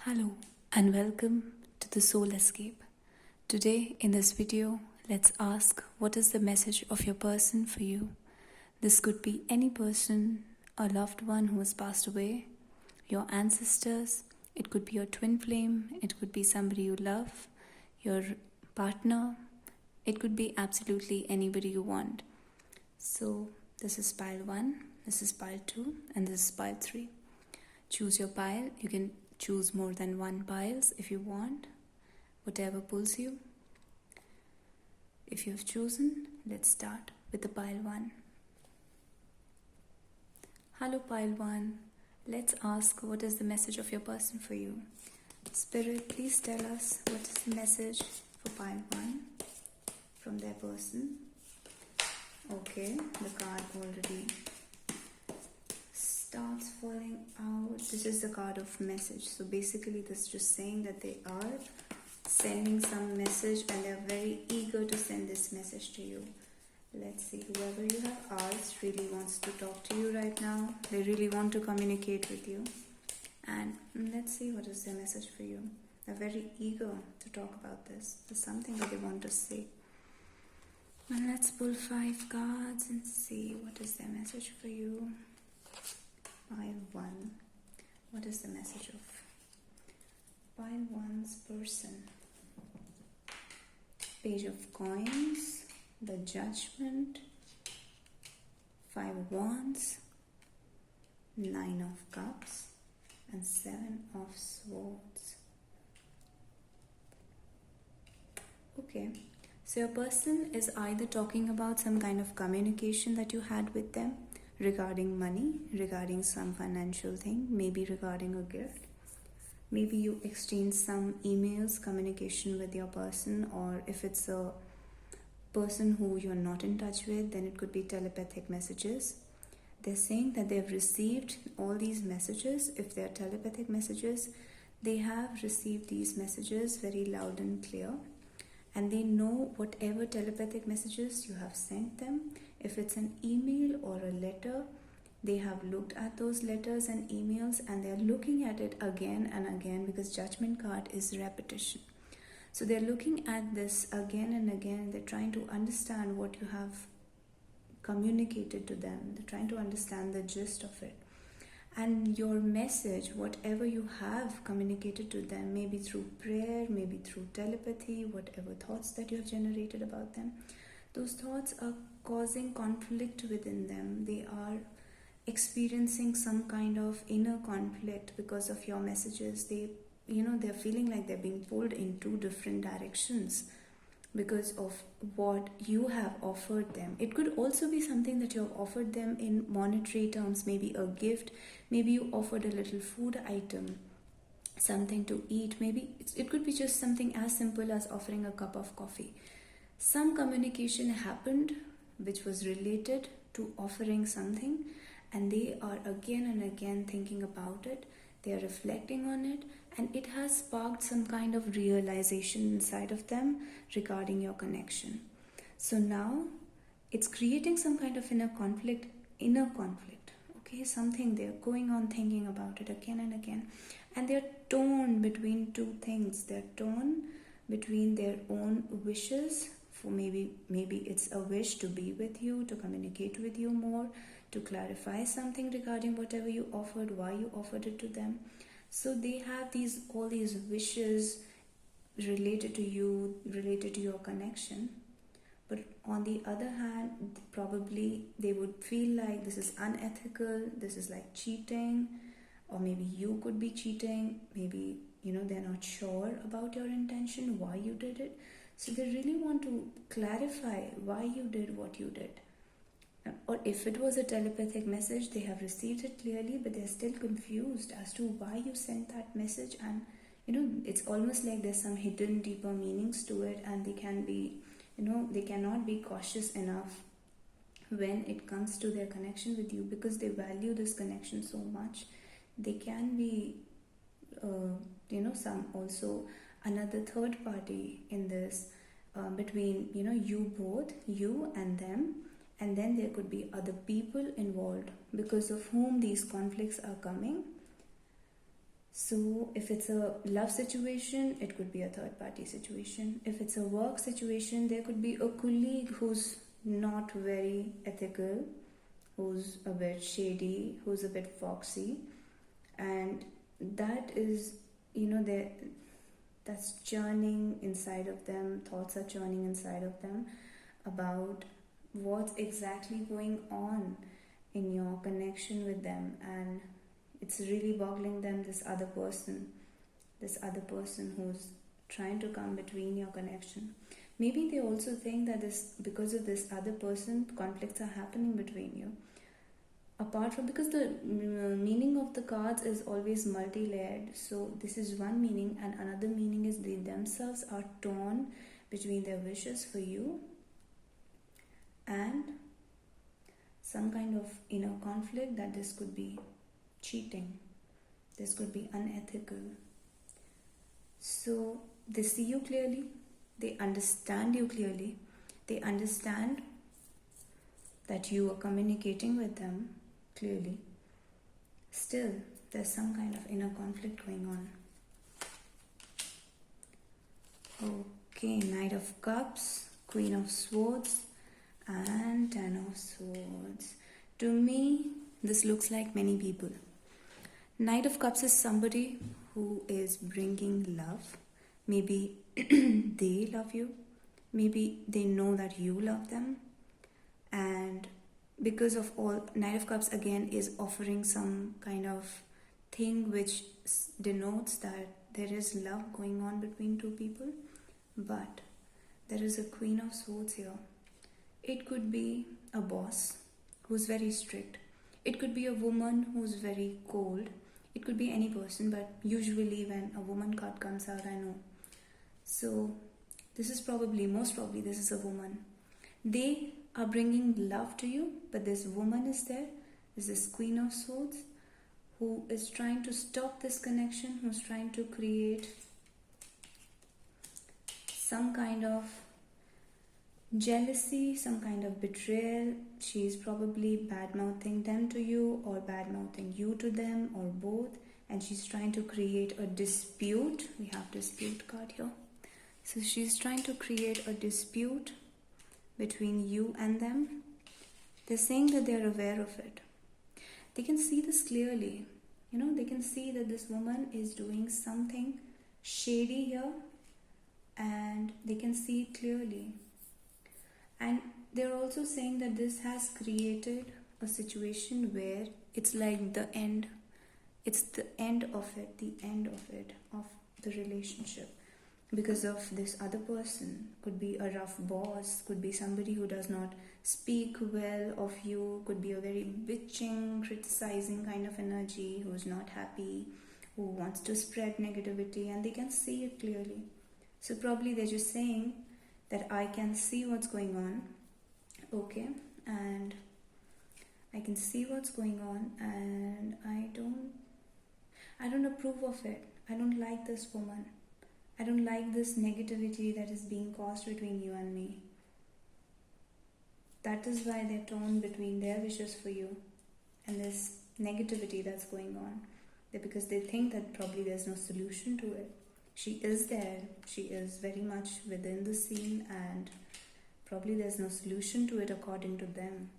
Hello and welcome to the Soul Escape. Today in this video, let's ask what is the message of your person for you. This could be any person, a loved one who has passed away, your ancestors, it could be your twin flame, it could be somebody you love, your partner, it could be absolutely anybody you want. So this is pile 1, this is pile 2 and this is pile 3. Choose your pile. You can choose more than one piles if you want, whatever pulls you. If you have chosen, let's start with the pile 1. Hello pile 1, let's ask what is the message of your person for you. Spirit, please tell us what is the message for pile 1 from their person. Okay, the card already starts falling out. This is the card of message. So basically this is just saying that they are sending some message and they're very eager to send this message to you. Let's see, whoever you have asked really wants to talk to you right now. They really want to communicate with you. And let's see what is their message for you. They're very eager to talk about this. There's something that they want to say. And let's pull 5 cards and see what is their message for you. Pile 1. What is the message of pile 1's person? Page of coins, the judgment, 5 of wands, 9 of cups, and 7 of swords. Okay, so your person is either talking about some kind of communication that you had with them regarding money, regarding some financial thing, maybe regarding a gift. Maybe you exchange some emails, communication with your person, or if it's a person who you're not in touch with, then it could be telepathic messages. They're saying that they've received all these messages. If they're telepathic messages, they have received these messages very loud and clear. And they know whatever telepathic messages you have sent them. If it's an email or a letter, they have looked at those letters and emails and they're looking at it again and again, because judgment card is repetition. So they're looking at this again and again. They're trying to understand what you have communicated to them. They're trying to understand the gist of it. And your message, whatever you have communicated to them, maybe through prayer, maybe through telepathy, whatever thoughts that you have generated about them, those thoughts are causing conflict within them. They are experiencing some kind of inner conflict because of your messages. They're feeling like they're being pulled in 2 different directions because of what you have offered them. It could also be something that you have offered them in monetary terms, maybe a gift, maybe you offered a little food item, something to eat, maybe it could be just something as simple as offering a cup of coffee. Some communication happened which was related to offering something, and they are again and again thinking about it. They are reflecting on it, and it has sparked some kind of realization inside of them regarding your connection. So now it's creating some kind of inner conflict. Okay, something they're going on thinking about it again and again, and they're torn between 2 things. They're torn between their own wishes for maybe it's a wish to be with you, to communicate with you more, to clarify something regarding whatever you offered, why you offered it to them. So they have all these wishes related to you, related to your connection. But on the other hand, probably they would feel like this is unethical, this is like cheating, or maybe you could be cheating. Maybe they're not sure about your intention, why you did it. So they really want to clarify why you did what you did. Or if it was a telepathic message, they have received it clearly, but they're still confused as to why you sent that message. And it's almost like there's some hidden deeper meanings to it, and they cannot be cautious enough when it comes to their connection with you, because they value this connection so much. They can be some also another third party in this, between you both, you and them. And then there could be other people involved because of whom these conflicts are coming. So if it's a love situation, it could be a third party situation. If it's a work situation, there could be a colleague who's not very ethical, who's a bit shady, who's a bit foxy, and that is, that's churning inside of them. Thoughts are churning inside of them about what's exactly going on in your connection with them, and it's really boggling them, this other person who's trying to come between your connection. Maybe they also think that because of this other person, conflicts are happening between you. Apart from, because the meaning of the cards is always multi-layered, so this is one meaning, and another meaning is they themselves are torn between their wishes for you and some kind of inner conflict, that this could be cheating, this could be unethical. So they see you clearly, they understand you clearly, they understand that you are communicating with them clearly. Still, there's some kind of inner conflict going on. Okay, Knight of Cups, Queen of Swords, and Ten of Swords. To me, this looks like many people. Knight of Cups is somebody who is bringing love. Maybe they love you. Maybe they know that you love them. And because of all, Knight of Cups again is offering some kind of thing which denotes that there is love going on between two people. But there is a Queen of Swords here. It could be a boss who's very strict. It could be a woman who's very cold. It could be any person, but usually when a woman card comes out, I know. So this is most probably this is a woman. They are bringing love to you, but this woman is there. This is Queen of Swords who is trying to stop this connection, who's trying to create some kind of jealousy, some kind of betrayal. She's probably bad-mouthing them to you, or bad-mouthing you to them, or both, and she's trying to create a dispute. We have dispute card here. So she's trying to create a dispute between you and them. They're saying that they're aware of it. They can see this clearly. They can see that this woman is doing something shady here, and they can see it clearly. And they're also saying that this has created a situation where it's like the end. It's the end of it, of the relationship. Because of this other person. Could be a rough boss, could be somebody who does not speak well of you, could be a very bitching, criticizing kind of energy, who's not happy, who wants to spread negativity, and they can see it clearly. So probably they're just saying that I can see what's going on, okay, and I can see what's going on, and I don't approve of it. I don't like this woman. I don't like this negativity that is being caused between you and me. That is why they're torn between their wishes for you and this negativity that's going on. Because they think that probably there's no solution to it. She is there. She is very much within the scene, and probably there's no solution to it according to them.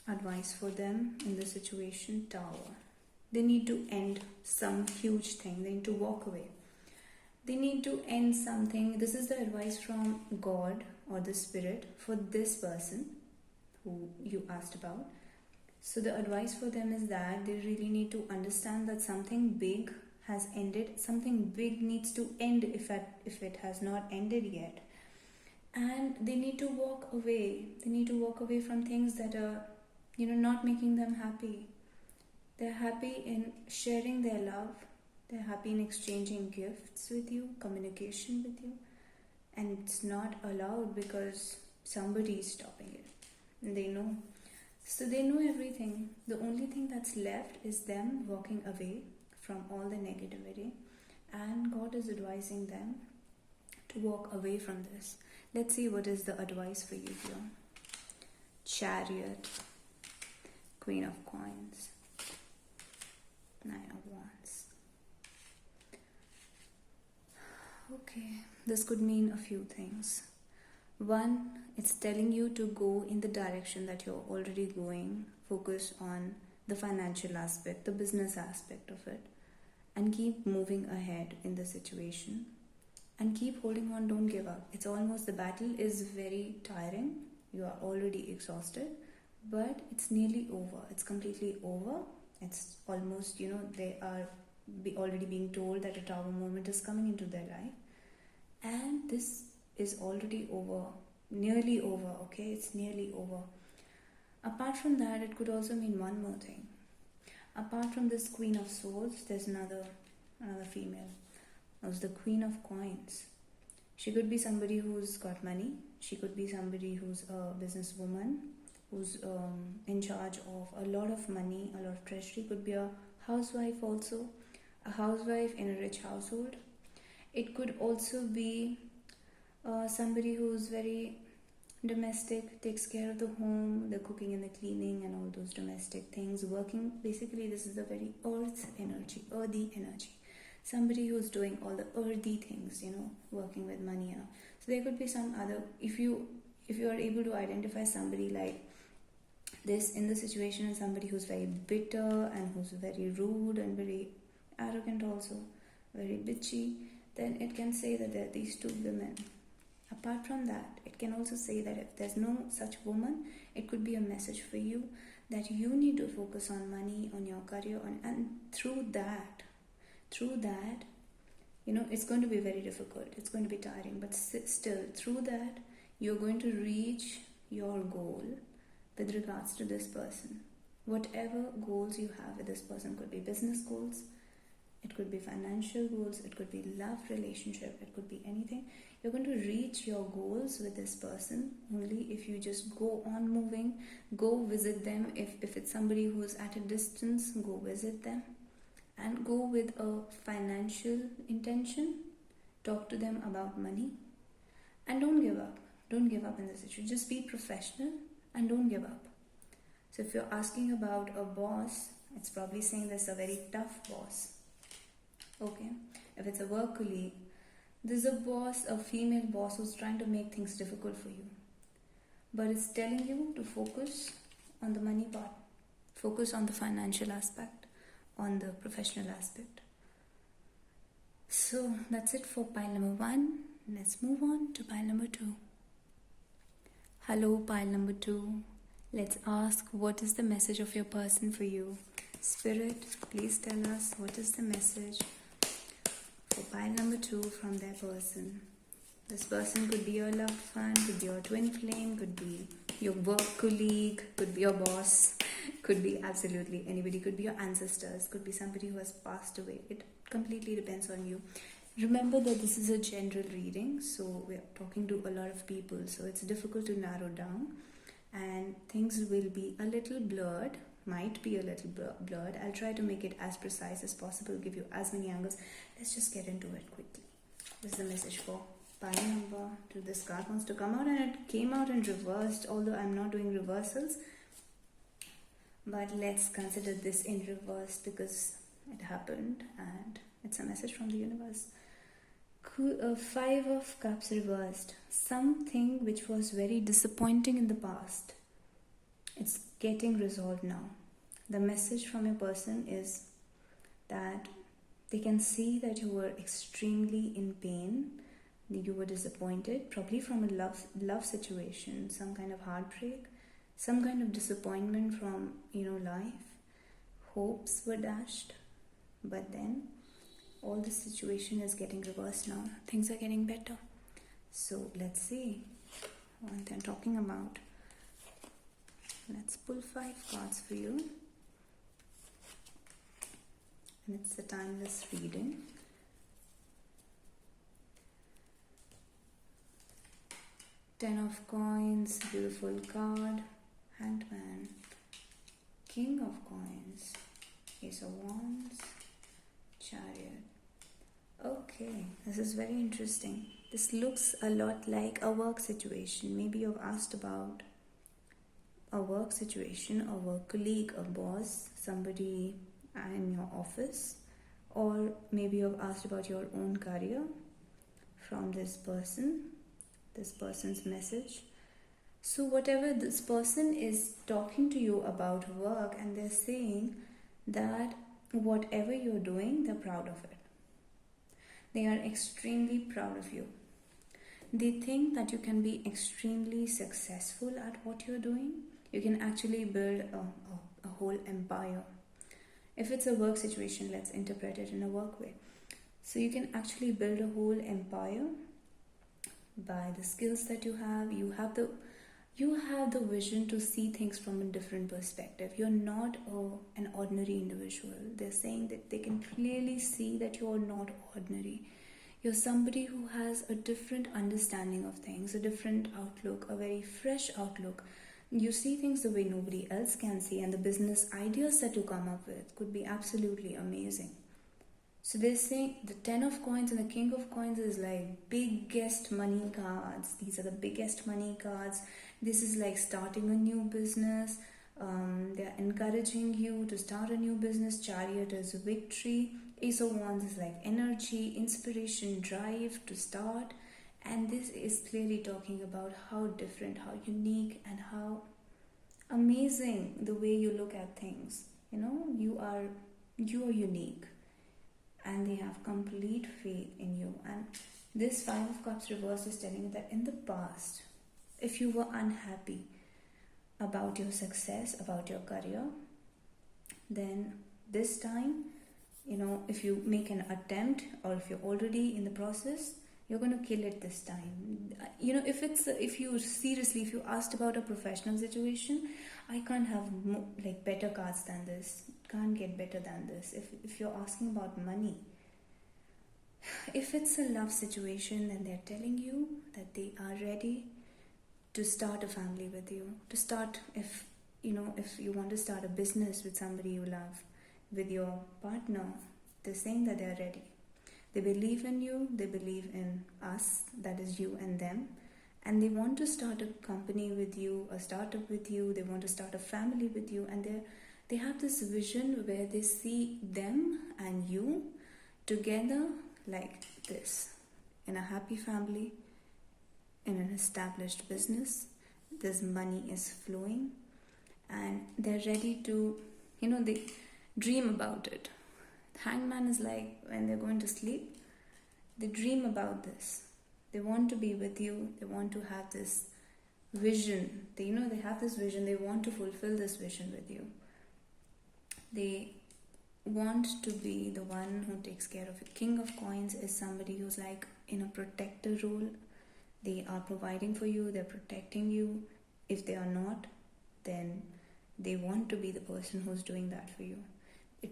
Advice for them in the situation, Tower. They need to end some huge thing. They need to walk away. They need to end something. This is the advice from God or the Spirit for this person who you asked about. So the advice for them is that they really need to understand that something big has ended. Something big needs to end if it has not ended yet. And they need to walk away. They need to walk away from things that are, not making them happy. They're happy in sharing their love. They're happy in exchanging gifts with you, communication with you. And it's not allowed because somebody is stopping it. And they know. So they know everything. The only thing that's left is them walking away from all the negativity. And God is advising them to walk away from this. Let's see what is the advice for you here. Chariot. Queen of Coins. Okay, this could mean a few things. One, it's telling you to go in the direction that you're already going. Focus on the financial aspect, the business aspect of it, and keep moving ahead in the situation. And keep holding on, don't give up. It's almost, the battle is very tiring. You are already exhausted, but it's nearly over. It's completely over. It's almost, they are already being told that a tower moment is coming into their life. And this is already over, nearly over, okay? It's nearly over. Apart from that, it could also mean one more thing. Apart from this Queen of Swords, there's another female. It's the Queen of Coins. She could be somebody who's got money. She could be somebody who's a businesswoman, who's in charge of a lot of money, a lot of treasury. Could be a housewife also, a housewife in a rich household. It could also be somebody who's very domestic, takes care of the home, the cooking and the cleaning and all those domestic things, working. Basically, this is a very earthy energy. Somebody who's doing all the earthy things, working with money and all. So there could be some other, if you are able to identify somebody like this in the situation, and somebody who's very bitter and who's very rude and very arrogant also, very bitchy, then it can say that there are these two women. Apart from that, it can also say that if there's no such woman, it could be a message for you that you need to focus on money, on your career, and through that, it's going to be very difficult. It's going to be tiring, but still, through that, you're going to reach your goal with regards to this person. Whatever goals you have with this person, could be business goals, it could be financial goals, it could be love relationship, it could be anything. You're going to reach your goals with this person only if you just go on moving, go visit them. If it's somebody who's at a distance, go visit them and go with a financial intention. Talk to them about money and don't give up. Don't give up in this situation. Just be professional and don't give up. So if you're asking about a boss, it's probably saying there's a very tough boss. Okay, if it's a work colleague, there's a boss, a female boss who's trying to make things difficult for you. But it's telling you to focus on the money part, focus on the financial aspect, on the professional aspect. So that's it for pile number 1. Let's move on to pile number 2. Hello, pile number 2. Let's ask, what is the message of your person for you? Spirit, please tell us, what is the message for pile number 2 from their person? This person could be your loved one, could be your twin flame, could be your work colleague, could be your boss, could be absolutely anybody, could be your ancestors, could be somebody who has passed away. It completely depends on you. Remember that this is a general reading, so we're talking to a lot of people, so it's difficult to narrow down and things will be a little blurred. Might be a little blurred. I'll try to make it as precise as possible, give you as many angles. Let's just get into it quickly. This is the message for pile number 2. This card wants to come out and it came out in reversed, although I'm not doing reversals. But let's consider this in reverse because it happened and it's a message from the universe. 5 of Cups reversed. Something which was very disappointing in the past, it's getting resolved now. The message from your person is that they can see that you were extremely in pain, you were disappointed, probably from a love situation, some kind of heartbreak, some kind of disappointment from life. Hopes were dashed, but then all the situation is getting reversed now. Things are getting better. So let's see what they're talking about. Let's pull 5 cards for you. And it's a timeless reading. Ten of Coins, beautiful card. Hanged Man. King of Coins. Ace of Wands. Chariot. Okay, this is very interesting. This looks a lot like a work situation. Maybe you've asked about a work situation, a work colleague, a boss, somebody in your office, or maybe you've asked about your own career. from this person's message. So whatever this person is talking to you about work, and they're saying that whatever you're doing, they're proud of it. They are extremely proud of you. They think that you can be extremely successful at what you're doing. You can actually build a whole empire. If it's a work situation, let's interpret it in a work way. So you can actually build a whole empire by the skills that you have. You have the vision to see things from a different perspective. You're not an ordinary individual. They're saying that they can clearly see that you're not ordinary. You're somebody who has a different understanding of things, a different outlook, a very fresh outlook. You see things the way nobody else can see, and the business ideas that you come up with could be absolutely amazing. So they're saying the 10 of coins and the king of coins is like biggest money cards. These are the biggest money cards. This is like starting a new business. They're encouraging you to start a new business. Chariot is victory. Ace of Wands is like energy, inspiration, drive to start. And this is clearly talking about how different, how unique, and how amazing the way you look at things. You are unique. And they have complete faith in you. And this 5 of Cups reverse is telling you that in the past, if you were unhappy about your success, about your career, then this time, if you make an attempt, or if you're already in the process, you're going to kill it this time. If you asked about a professional situation, I can't have better cards than this. Can't get better than this. If you're asking about money, if it's a love situation, then they're telling you that they are ready to start a family with you. To start, if you want to start a business with somebody you love, with your partner, they're saying that they're ready. They believe in you, they believe in us, that is you and them, and they want to start a company with you, a startup with you, they want to start a family with you, and they have this vision where they see them and you together like this, in a happy family, in an established business. This money is flowing, and they're ready to, they dream about it. Hangman is like when they're going to sleep, they dream about this. They want to be with you. They want to have this vision. They have this vision. They want to fulfill this vision with you. They want to be the one who takes care of it. King of Coins is somebody who's like in a protector role. They are providing for you. They're protecting you. If they are not, then they want to be the person who's doing that for you.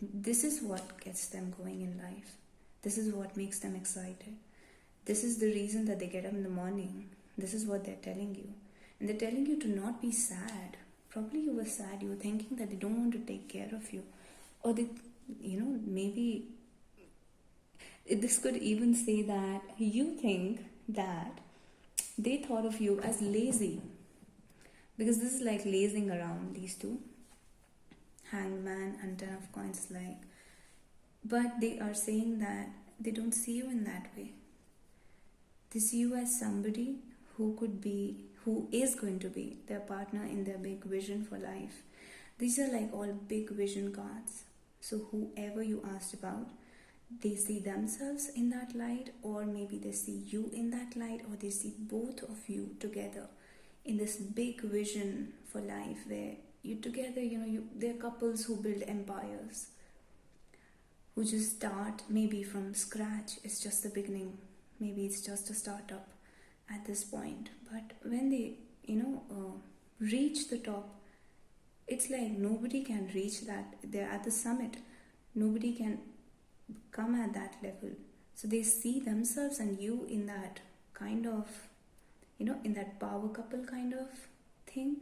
This is what gets them going in life. This is what makes them excited. This is the reason that they get up in the morning. This is what they're telling you. And they're telling you to not be sad. Probably you were sad. You were thinking that they don't want to take care of you. Or they, maybe this could even say that you think that they thought of you as lazy. Because this is like lazing around, these two. Hangman and 10 of Coins but they are saying that they don't see you in that way. They see you as somebody who is going to be their partner in their big vision for life. These are like all big vision cards. So whoever you asked about, they see themselves in that light, or maybe they see you in that light, or they see both of you together in this big vision for life where you together, they're couples who build empires, who just start maybe from scratch. It's just the beginning. Maybe it's just a startup at this point. But when they, reach the top, it's like nobody can reach that. They're at the summit. Nobody can come at that level. So they see themselves and you in that kind of, in that power couple kind of thing.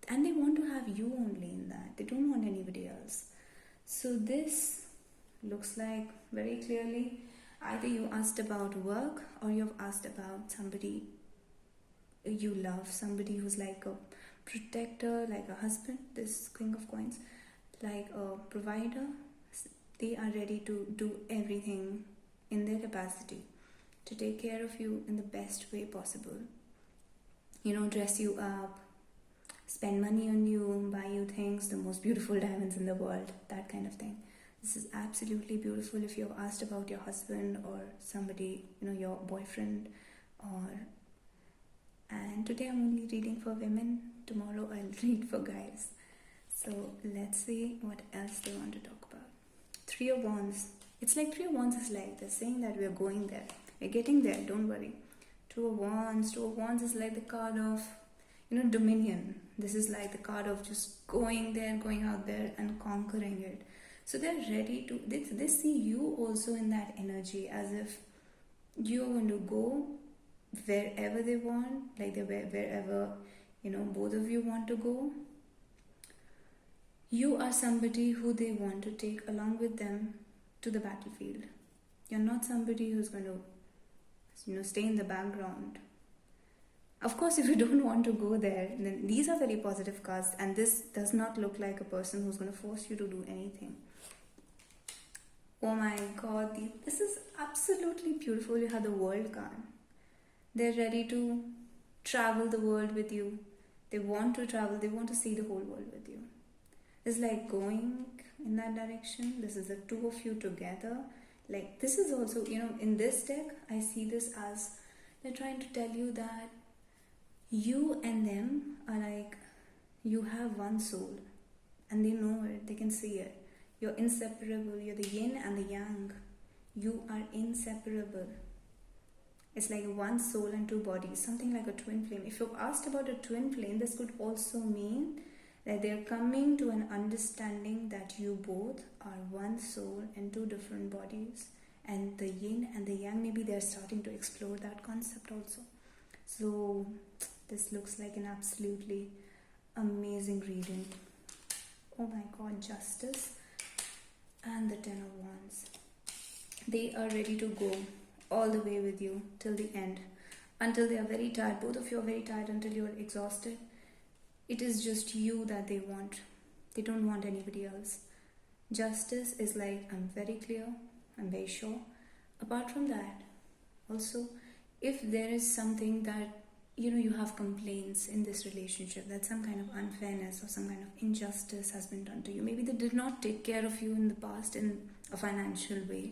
And they want to have you only in that. They don't want anybody else. So this looks like very clearly either you asked about work, or you've asked about somebody you love, somebody who's like a protector, like a husband, this King of Coins, like a provider. They are ready to do everything in their capacity to take care of you in the best way possible. Dress you up, spend money on you, buy you things, the most beautiful diamonds in the world, that kind of thing. This is absolutely beautiful if you've asked about your husband or somebody, your boyfriend. And today I'm only reading for women. Tomorrow I'll read for guys. So let's see what else they want to talk about. Three of Wands. It's like Three of Wands is like they're saying that we're going there. We're getting there, don't worry. Two of Wands. Two of Wands is like the card of, dominion. This is like the card of just going there, going out there and conquering it. So they're ready to, they see you also in that energy, as if you're going to go wherever they want, like wherever, both of you want to go. You are somebody who they want to take along with them to the battlefield. You're not somebody who's going to, stay in the background. Of course, if you don't want to go there, then these are very positive cards, and this does not look like a person who's going to force you to do anything. Oh my God, this is absolutely beautiful. You have the World card. They're ready to travel the world with you. They want to travel. They want to see the whole world with you. It's like going in that direction. This is the two of you together. Like, this is also, in this deck, I see this as they're trying to tell you that you and them are like, you have one soul, and they know it, they can see it. You're inseparable. You're the yin and the yang. You are inseparable. It's like one soul and two bodies, something like a twin flame. If you've asked about a twin flame, this could also mean that they're coming to an understanding that you both are one soul and two different bodies. And the yin and the yang, maybe they're starting to explore that concept also. So this looks like an absolutely amazing reading. Oh my God, Justice and the Ten of Wands. They are ready to go all the way with you till the end, until they are very tired. Both of you are very tired, until you are exhausted. It is just you that they want. They don't want anybody else. Justice is like, I'm very clear, I'm very sure. Apart from that, also, if there is something that you have complaints in this relationship, that some kind of unfairness or some kind of injustice has been done to you, maybe they did not take care of you in the past in a financial way,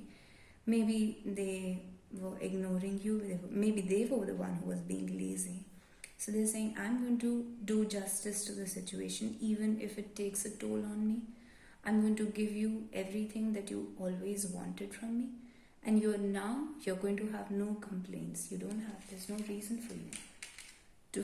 maybe they were ignoring you, maybe they were the one who was being lazy. So they're saying, I'm going to do justice to the situation, even if it takes a toll on me. I'm going to give you everything that you always wanted from me, and you're going to have no complaints. There's no reason for you.